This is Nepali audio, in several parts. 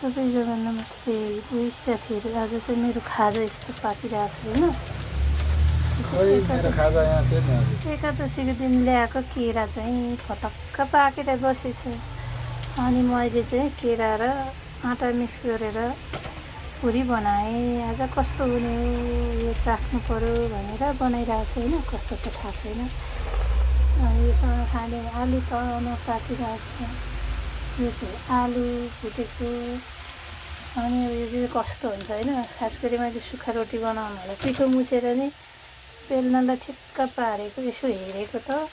सबैजना नमस्ते साथीहरू। आज चाहिँ मेरो खाजा यस्तो पाकिरहेको छ होइन। एकादशीको दिन ल्याएको केरा चाहिँ फटक्क पाकेर बसेछ। अनि मैले चाहिँ केरा र आँटा मिक्स गरेर पुरी बनाएँ। आज कस्तो हुने हो यो चाख्नु पर्यो भनेर बनाइरहेको छु होइन। कस्तो छ थाहा छैन। अनि योसँग खाने आलु त नपाकिरहेको छ। यो चाहिँ आलु भुटेको। अनि यो चाहिँ कस्तो हुन्छ होइन। खास गरी मैले सुक्खा रोटी बनाउनु होला पिठो मुछेर नि बेल्नलाई ठिक्क पारेको। यसो हेरेको त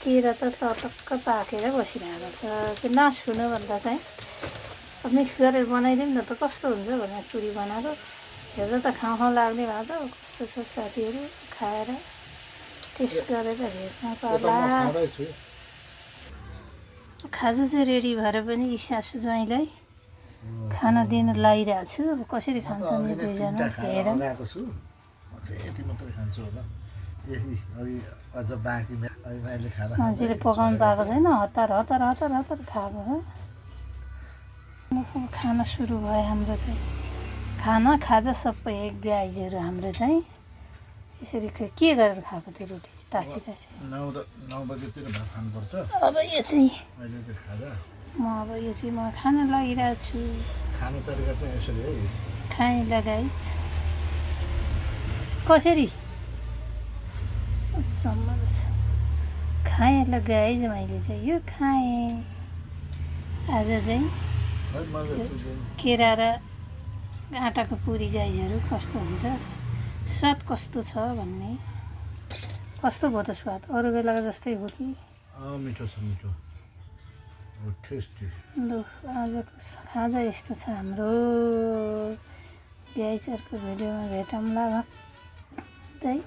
केरा त टटक्क पाकेर बसिरहेको छ। त्यो नछुनुभन्दा चाहिँ मिक्स गरेर बनाइदिउँ न त कस्तो हुन्छ भनेर पुरी बनाएको। हेर्दा त खाउँ खाउँ लाग्ने भएको छ। कस्तो छ साथीहरू खाएर टेस्ट गरेर हेर्न पर्ला। खाजा चाहिँ रेडी भएर पनि सासू ज्वाइँलाई खाना दिन लागिरहेको छु। अब कसरी खान्छन् यो दुईजना हेर। मान्छेले पकाउनु पाएको छैन। हतार हतार हतार हतार खाएको हो। खाना सुरु भयो हाम्रो चाहिँ। खाना खाजा सबै एक गाइजहरू हाम्रो चाहिँ यसरी के गरेर खाएको त्यो रोटी चाहिँ तासी तासी। 9 बजेतिर भात खानुपर्छ। अब यो चाहिँ अहिले चाहिँ खाजा म खान लागिरहेको छु। खाने तरिका चाहिँ यसरी है। खाएँ लगाइज कसरी सम्म छ। खाएँ लगाइज मैले चाहिँ यो खाएँ। आज चाहिँ केरा र आँटाको पुरी गाइजहरू कस्तो हुन्छ स्वाद कस्तो छ भन्ने। कस्तो भयो त स्वाद अरू बेलाको जस्तै हो कि मिठो छ मिठो टेस्टी। लु आजको खाजा यस्तो छ हाम्रो। गाइजहरूको भिडियोमा भेटौँला भन्दै